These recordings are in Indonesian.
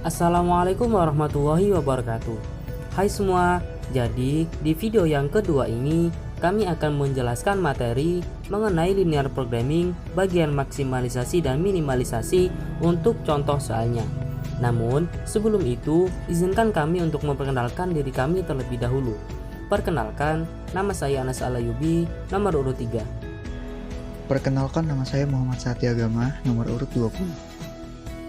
Assalamualaikum warahmatullahi wabarakatuh. Hai semua, jadi di video yang kedua ini kami akan menjelaskan materi mengenai linear programming bagian maksimalisasi dan minimalisasi untuk contoh soalnya. Namun sebelum itu izinkan kami untuk memperkenalkan diri kami terlebih dahulu. Perkenalkan, nama saya Anas Alayubi, nomor urut 3. Perkenalkan, nama saya Muhammad Satya Agama, nomor urut 20.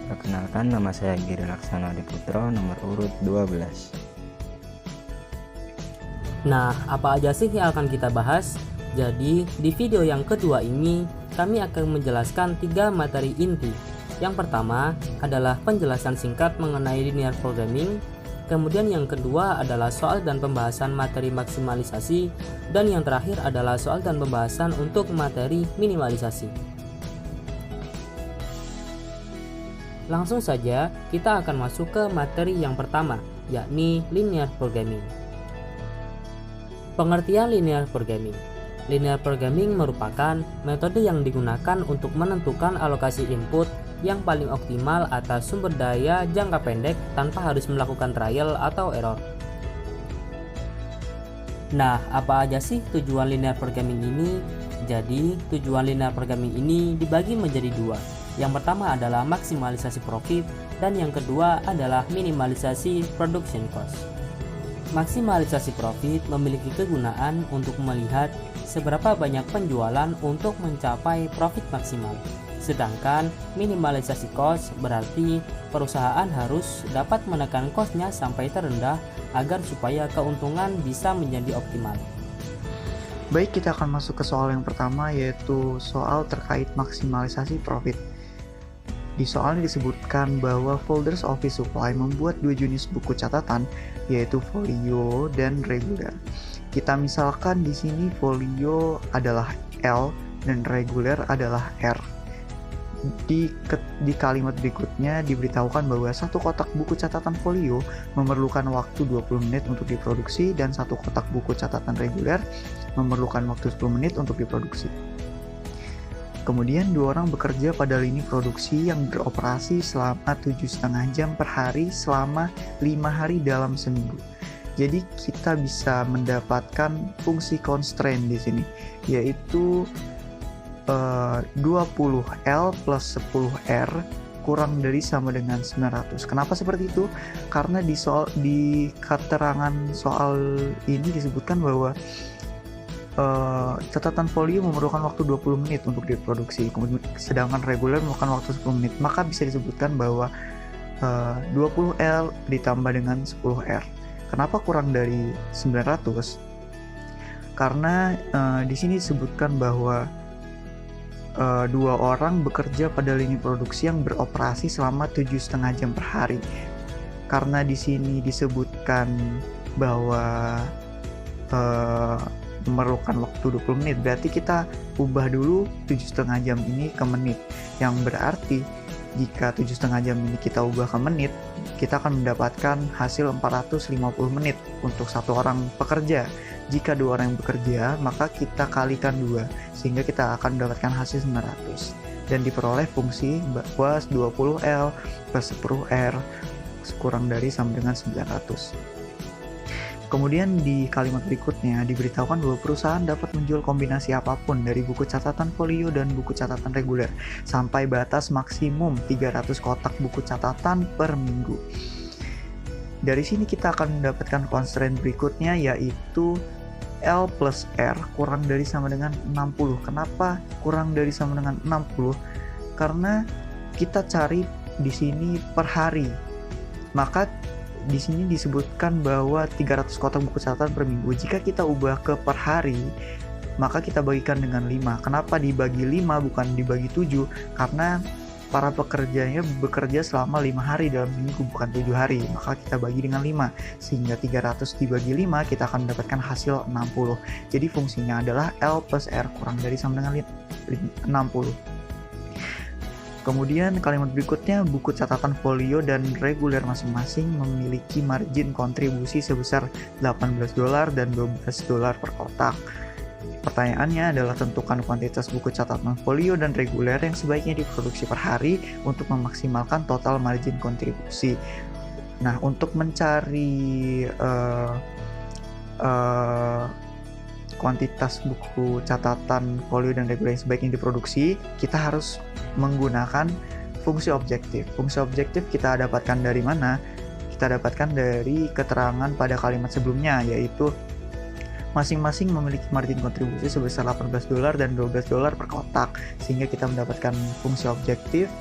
Perkenalkan, nama saya Giri Laksana Adiputro, nomor urut 12. Nah, apa aja sih yang akan kita bahas? Jadi, di video yang kedua ini, kami akan menjelaskan 3 materi inti. Yang pertama adalah penjelasan singkat mengenai linear programming. Kemudian yang kedua adalah soal dan pembahasan materi maksimalisasi. Dan yang terakhir adalah soal dan pembahasan untuk materi minimalisasi. Langsung saja, kita akan masuk ke materi yang pertama, yakni linear programming. Pengertian linear programming. Linear programming merupakan metode yang digunakan untuk menentukan alokasi input yang paling optimal atas sumber daya jangka pendek tanpa harus melakukan trial atau error. Nah, apa aja sih tujuan linear programming ini? Jadi, tujuan linear programming ini dibagi menjadi 2. Yang pertama adalah maksimalisasi profit dan yang kedua adalah minimalisasi production cost. Maksimalisasi profit memiliki kegunaan untuk melihat seberapa banyak penjualan untuk mencapai profit maksimal. Sedangkan minimalisasi cost berarti perusahaan harus dapat menekan cost-nya sampai terendah agar supaya keuntungan bisa menjadi optimal. Baik, kita akan masuk ke soal yang pertama, yaitu soal terkait maksimalisasi profit. Di soalnya disebutkan bahwa Folders Office Supply membuat 2 jenis buku catatan, yaitu folio dan reguler. Kita misalkan di sini folio adalah L dan reguler adalah R. Di kalimat berikutnya diberitahukan bahwa satu kotak buku catatan folio memerlukan waktu 20 menit untuk diproduksi dan satu kotak buku catatan reguler memerlukan waktu 10 menit untuk diproduksi. Kemudian 2 orang bekerja pada lini produksi yang beroperasi selama 7,5 jam per hari selama 5 hari dalam seminggu. Jadi kita bisa mendapatkan fungsi constraint di sini, yaitu 20L plus 10R kurang dari sama dengan 900. Kenapa seperti itu? Karena di keterangan soal ini disebutkan bahwa catatan folio memerlukan waktu 20 menit untuk diproduksi, sedangkan reguler memerlukan waktu 10 menit. Maka bisa disebutkan bahwa 20L ditambah dengan 10R. Kenapa kurang dari 900? Karena di sini disebutkan bahwa 2 orang bekerja pada lini produksi yang beroperasi selama 7,5 jam per hari. Karena di sini disebutkan bahwa memerlukan waktu 20 menit, berarti kita ubah dulu 7,5 jam ini ke menit, yang berarti jika 7,5 jam ini kita ubah ke menit, kita akan mendapatkan hasil 450 menit untuk satu orang pekerja. Jika 2 orang yang bekerja, maka kita kalikan 2 sehingga kita akan mendapatkan hasil 900 dan diperoleh fungsi bahwa 20L plus 10R kurang dari sama dengan 900. Kemudian di kalimat berikutnya diberitahukan bahwa perusahaan dapat menjual kombinasi apapun dari buku catatan folio dan buku catatan reguler sampai batas maksimum 300 kotak buku catatan per minggu. Dari sini kita akan mendapatkan constraint berikutnya, yaitu L plus R kurang dari sama dengan 60. Kenapa kurang dari sama dengan 60? Karena kita cari di sini per hari. Maka di sini disebutkan bahwa 300 kotak buku catatan per minggu. Jika kita ubah ke per hari, maka kita bagikan dengan 5. Kenapa dibagi 5 bukan dibagi 7? Karena para pekerjanya bekerja selama 5 hari dalam minggu, bukan 7 hari. Maka kita bagi dengan 5, sehingga 300 dibagi 5 kita akan mendapatkan hasil 60. Jadi fungsinya adalah L plus R kurang dari sama dengan 60. Kemudian kalimat berikutnya, buku catatan folio dan reguler masing-masing memiliki margin kontribusi sebesar $18 dan $12 per kotak. Pertanyaannya adalah tentukan kuantitas buku catatan folio dan reguler yang sebaiknya diproduksi per hari untuk memaksimalkan total margin kontribusi. Nah, untuk mencari kuantitas buku catatan folio dan reguler yang sebaiknya diproduksi, kita harus menggunakan fungsi objektif. Fungsi objektif kita dapatkan dari mana? Kita dapatkan dari keterangan pada kalimat sebelumnya, yaitu masing-masing memiliki margin kontribusi sebesar $18 dan $12 per kotak, sehingga kita mendapatkan fungsi objektif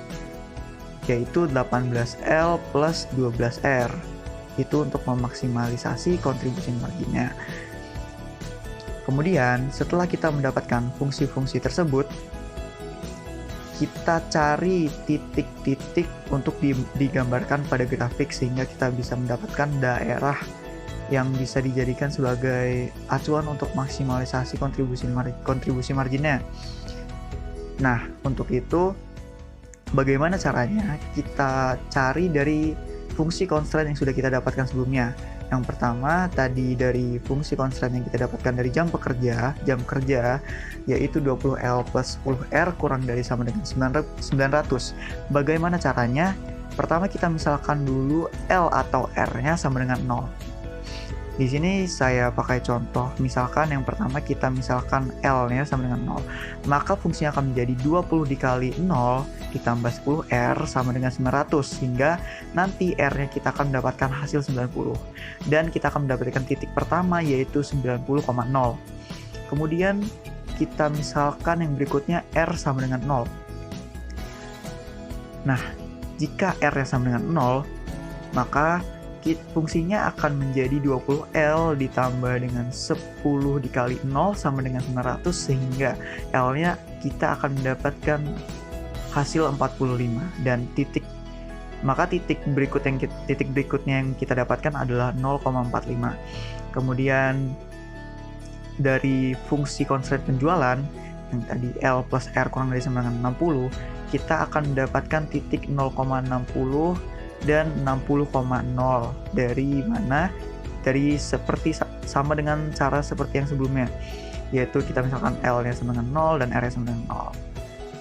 yaitu 18L plus 12R. Itu untuk memaksimalisasi kontribusi marginnya. Kemudian setelah kita mendapatkan fungsi-fungsi tersebut, kita cari titik-titik untuk digambarkan pada grafik sehingga kita bisa mendapatkan daerah yang bisa dijadikan sebagai acuan untuk maksimalisasi kontribusi marginnya. Nah, untuk itu bagaimana caranya? Kita cari dari fungsi constraint yang sudah kita dapatkan sebelumnya. Yang pertama tadi dari fungsi constraint yang kita dapatkan dari jam kerja yaitu 20L plus 10R kurang dari sama dengan 900. Bagaimana caranya? Pertama kita misalkan dulu L atau R-nya sama dengan 0. Di sini saya pakai contoh, misalkan yang pertama kita misalkan L-nya sama dengan 0. Maka fungsinya akan menjadi 20 dikali 0 ditambah 10R sama dengan 900, sehingga nanti R-nya kita akan mendapatkan hasil 90. Dan kita akan mendapatkan titik pertama yaitu 90,0. Kemudian kita misalkan yang berikutnya R sama dengan 0. Nah, jika R-nya sama dengan 0, maka fungsinya akan menjadi 20L ditambah dengan 10 dikali 0 sama dengan 900, sehingga L-nya kita akan mendapatkan hasil 45 dan titik berikutnya yang kita dapatkan adalah 0,45. Kemudian dari fungsi constraint penjualan yang tadi L plus R kurang dari sama dengan 60, kita akan mendapatkan titik 0,60 dan 60,0 dari mana? Dari seperti sama dengan cara seperti yang sebelumnya, yaitu kita misalkan L-nya sama dengan 0 dan R-nya sama dengan 0.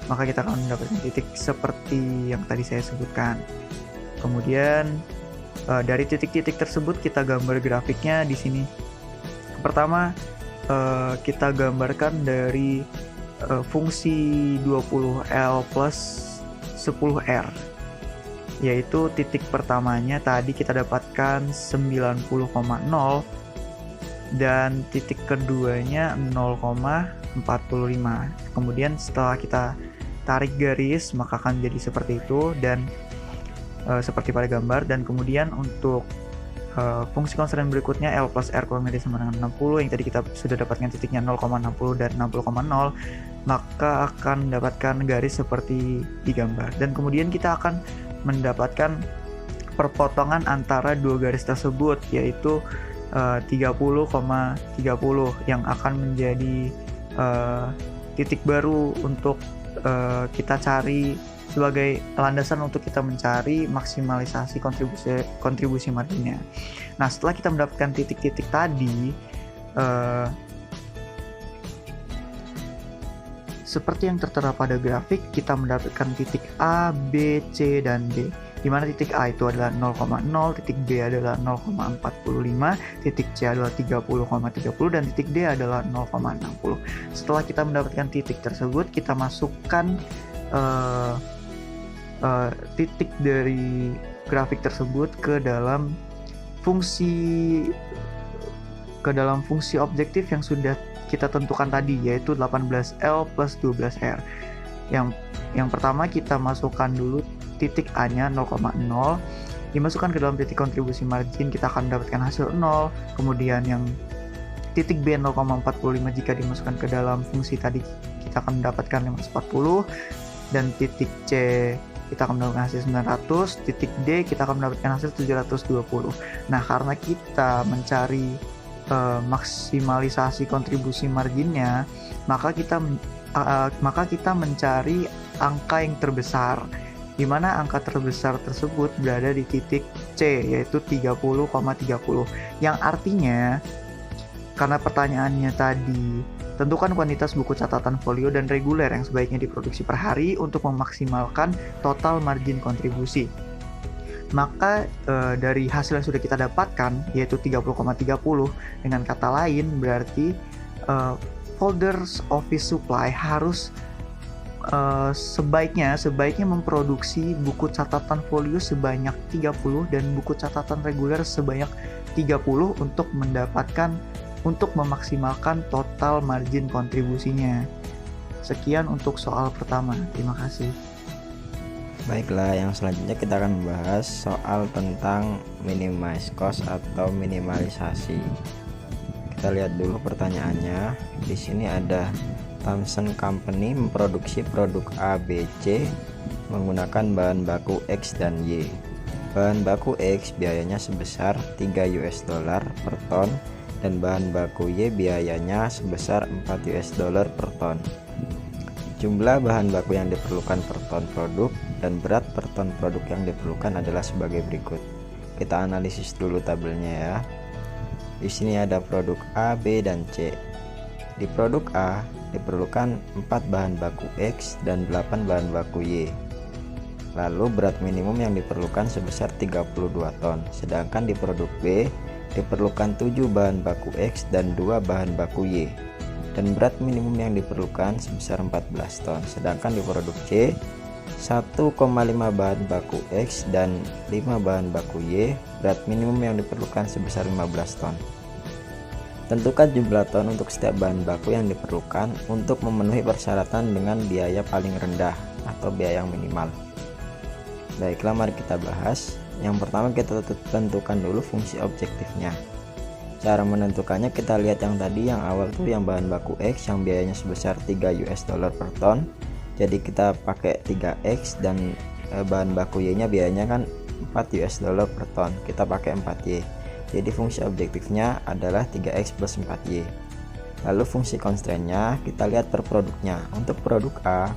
Maka kita akan mendapatkan titik seperti yang tadi saya sebutkan. Kemudian dari titik-titik tersebut kita gambar grafiknya di sini. Pertama kita gambarkan dari fungsi 20L plus 10R. Yaitu titik pertamanya tadi kita dapatkan 90,0 dan titik keduanya 0,45. Kemudian setelah kita tarik garis maka akan jadi seperti itu dan seperti pada gambar. Dan kemudian untuk fungsi konstran berikutnya L plus R kurang dari sama dengan 60 yang tadi kita sudah dapatkan titiknya 0,60 dan 60,0, maka akan mendapatkan garis seperti di gambar. Dan kemudian kita akan mendapatkan perpotongan antara dua garis tersebut yaitu 30,30 yang akan menjadi titik baru untuk kita cari sebagai landasan untuk kita mencari maksimalisasi kontribusi marginnya. Nah, setelah kita mendapatkan titik-titik tadi, seperti yang tertera pada grafik, kita mendapatkan titik A, B, C, dan D. Di mana titik A itu adalah 0,0, titik B adalah 0,45, titik C adalah 30,30, dan titik D adalah 0,60. Setelah kita mendapatkan titik tersebut, kita masukkan titik dari grafik tersebut ke dalam fungsi objektif yang sudah kita tentukan tadi, yaitu 18L plus 12R. Yang pertama kita masukkan dulu titik A-nya 0,0, dimasukkan ke dalam titik kontribusi margin, kita akan mendapatkan hasil 0. Kemudian yang titik B 0,45 jika dimasukkan ke dalam fungsi tadi, kita akan mendapatkan 540. Dan titik C kita akan mendapatkan hasil 900, titik D kita akan mendapatkan hasil 720. Nah, karena kita mencari maksimalisasi kontribusi marginnya, maka kita mencari angka yang terbesar, di mana angka terbesar tersebut berada di titik C, yaitu 30,30. Yang artinya, karena pertanyaannya tadi Tentukan kuantitas buku catatan folio dan reguler yang sebaiknya diproduksi per hari untuk memaksimalkan total margin kontribusi. Maka dari hasil yang sudah kita dapatkan yaitu 30,30, dengan kata lain berarti folders office supply harus sebaiknya memproduksi buku catatan folio sebanyak 30 dan buku catatan reguler sebanyak 30 untuk memaksimalkan total margin kontribusinya. Sekian untuk soal pertama. Terima kasih. Baiklah, yang selanjutnya kita akan membahas soal tentang minimize cost atau minimalisasi. Kita lihat dulu pertanyaannya. Di sini ada Thomson Company memproduksi produk A, B, C menggunakan bahan baku X dan Y. Bahan baku X biayanya sebesar 3 US dollar per ton dan bahan baku Y biayanya sebesar 4 US dollar per ton. Jumlah bahan baku yang diperlukan per ton produk dan berat per ton produk yang diperlukan adalah sebagai berikut. Kita analisis dulu tabelnya ya. Di sini ada produk A, B, dan C. Di produk A diperlukan 4 bahan baku X dan 8 bahan baku Y. Lalu berat minimum yang diperlukan sebesar 32 ton. Sedangkan di produk B diperlukan 7 bahan baku X dan 2 bahan baku Y. Dan berat minimum yang diperlukan sebesar 14 ton. Sedangkan di produk C 1,5 bahan baku X dan 5 bahan baku Y. Berat minimum yang diperlukan sebesar 15 ton. Tentukan jumlah ton untuk setiap bahan baku yang diperlukan untuk memenuhi persyaratan dengan biaya paling rendah atau biaya yang minimal. Baiklah, mari kita bahas. Yang pertama kita tentukan dulu fungsi objektifnya. Cara menentukannya kita lihat yang tadi, yang awal tuh yang bahan baku X yang biayanya sebesar 3 US dollar per ton. Jadi kita pakai 3X dan bahan baku Y nya biayanya kan 4 US dollar per ton. Kita pakai 4Y. Jadi fungsi objektifnya adalah 3X plus 4Y. Lalu fungsi constraint-nya kita lihat per produknya. Untuk produk A,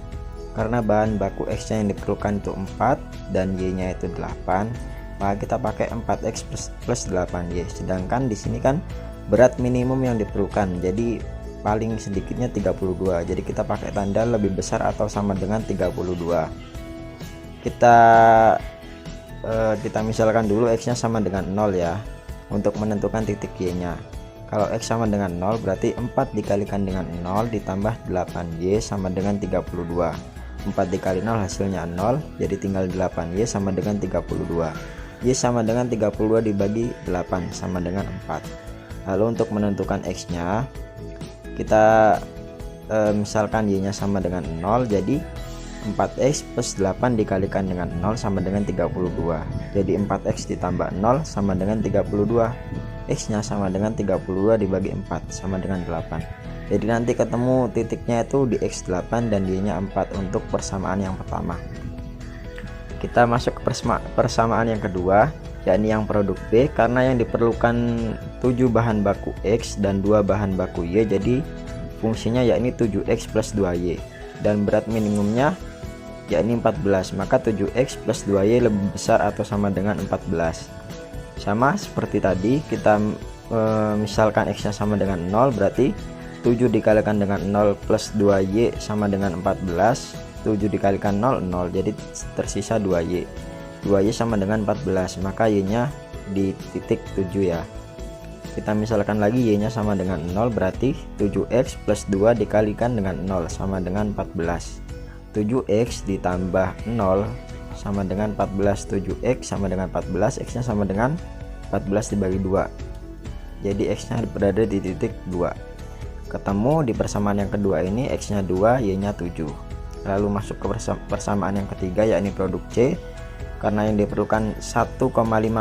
karena bahan baku X nya yang diperlukan itu 4 dan Y nya itu 8, maka kita pakai 4X plus 8Y. Sedangkan di sini kan berat minimum yang diperlukan, jadi paling sedikitnya 32. Jadi kita pakai tanda lebih besar atau sama dengan 32. Kita misalkan dulu X nya sama dengan 0 ya, untuk menentukan titik Y nya. Kalau X sama dengan 0 berarti 4 dikalikan dengan 0 ditambah 8Y sama dengan 32. 4 dikali 0 hasilnya 0, jadi tinggal 8Y sama dengan 32. Y sama dengan 32 dibagi 8 sama dengan 4. Lalu untuk menentukan X nya kita misalkan Y nya sama dengan 0, jadi 4X plus 8 dikalikan dengan 0 sama dengan 32. Jadi 4X ditambah 0 sama dengan 32. X nya sama dengan 32 dibagi 4 sama dengan 8. Jadi nanti ketemu titiknya itu di X8 dan Y nya 4 untuk persamaan yang pertama. Kita masuk ke persamaan yang kedua, yakni yang produk B. Karena yang diperlukan 7 bahan baku X dan 2 bahan baku Y, jadi fungsinya yakni 7X plus 2Y. Dan berat minimumnya yakni 14, maka 7X plus 2Y lebih besar atau sama dengan 14. Sama seperti tadi, kita misalkan X nya sama dengan 0, berarti 7 dikalikan dengan 0 plus 2Y sama dengan 14. 7 dikalikan 0, 0, jadi tersisa 2Y. 2Y sama dengan 14, maka Y nya di titik 7 ya. Kita misalkan lagi Y nya sama dengan 0, berarti 7X plus 2 dikalikan dengan 0 sama dengan 14. 7X ditambah 0 sama dengan 14. 7X sama dengan 14, X nya sama dengan 14 dibagi 2. Jadi X nya berada di titik 2. Ketemu di persamaan yang kedua ini, X nya 2, Y nya 7. Lalu masuk ke persamaan yang ketiga, yakni produk C. Karena yang diperlukan 1,5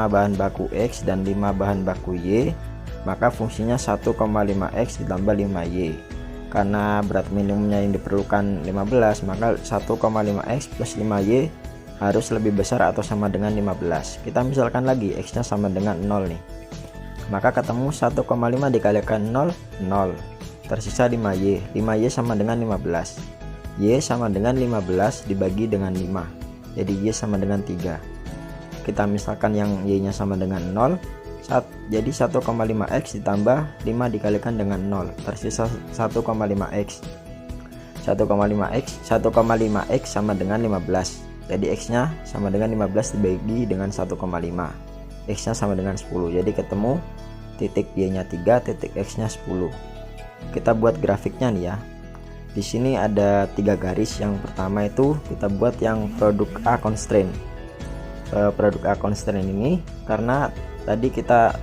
bahan baku X dan 5 bahan baku Y, maka fungsinya 1,5X ditambah 5Y. Karena berat minimumnya yang diperlukan 15, maka 1,5X plus 5Y harus lebih besar atau sama dengan 15. Kita misalkan lagi X nya sama dengan 0 nih, maka ketemu 1,5 dikalikan 0, 0, tersisa 5Y. 5Y sama dengan 15. Y sama dengan 15 dibagi dengan 5, jadi Y sama dengan 3. Kita misalkan yang Y nya sama dengan 0, Jadi 1,5x ditambah 5 dikalikan dengan 0, tersisa 1,5x. 1,5x sama dengan 15. Jadi x nya sama dengan 15 dibagi dengan 1,5, x nya sama dengan 10. Jadi ketemu titik y nya 3, titik x nya 10. Kita buat grafiknya nih ya. Di sini ada 3 garis. Yang pertama itu kita buat yang produk A constraint. Produk A constraint ini karena tadi kita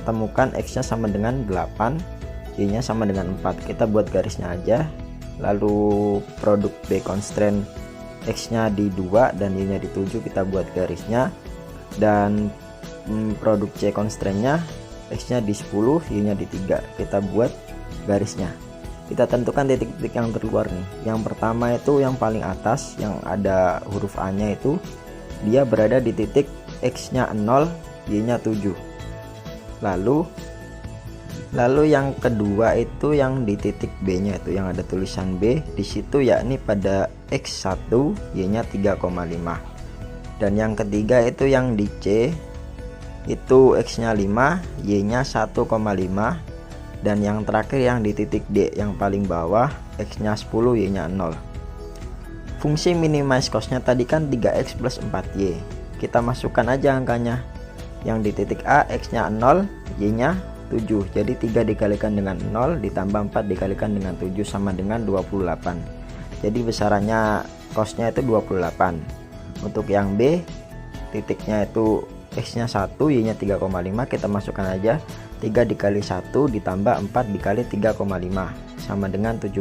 temukan x nya sama dengan 8, y nya sama dengan 4. Kita buat garisnya aja. Lalu produk B constraint, x nya di 2 dan y nya di 7, kita buat garisnya. Dan produk C constraint nya, x nya di 10, y nya di 3, kita buat garisnya. Kita tentukan titik-titik yang terluar nih. Yang pertama itu yang paling atas yang ada huruf A nya itu dia berada di titik x nya 0, y nya 7. Lalu yang kedua itu yang di titik B nya itu yang ada tulisan B di situ, yakni pada x1, y nya 3,5. Dan yang ketiga itu yang di C itu x nya 5, y nya 1,5. Dan yang terakhir yang di titik D yang paling bawah, x nya 10, y nya 0. Fungsi minimize cost-nya tadi kan 3x plus 4y. Kita masukkan aja angkanya. Yang di titik A x nya 0, y nya 7. Jadi 3 dikalikan dengan 0 ditambah 4 dikalikan dengan 7 sama dengan 28. Jadi besarannya cost-nya itu 28. Untuk yang B titiknya itu x nya 1, y nya 3,5, kita masukkan aja 3 dikali 1 ditambah 4 dikali 3,5 sama dengan 17.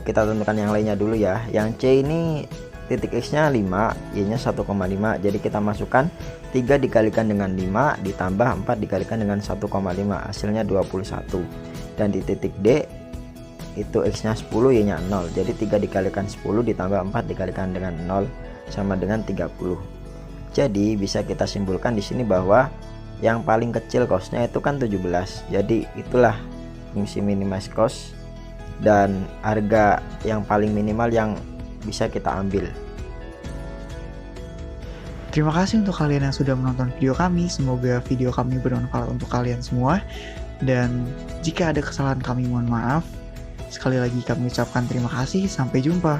Kita tentukan yang lainnya dulu ya. Yang C ini titik x nya 5, y nya 1,5. Jadi kita masukkan 3 dikalikan dengan 5 ditambah 4 dikalikan dengan 1,5, hasilnya 21. Dan di titik D itu x nya 10, y nya 0. Jadi 3 dikalikan 10 ditambah 4 dikalikan dengan 0 sama dengan 30. Jadi bisa kita simpulkan di sini bahwa yang paling kecil cost-nya itu kan 17. Jadi itulah fungsi minimize cost dan harga yang paling minimal yang bisa kita ambil. Terima kasih untuk kalian yang sudah menonton video kami. Semoga video kami bermanfaat untuk kalian semua. Dan jika ada kesalahan kami mohon maaf. Sekali lagi kami ucapkan terima kasih. Sampai jumpa.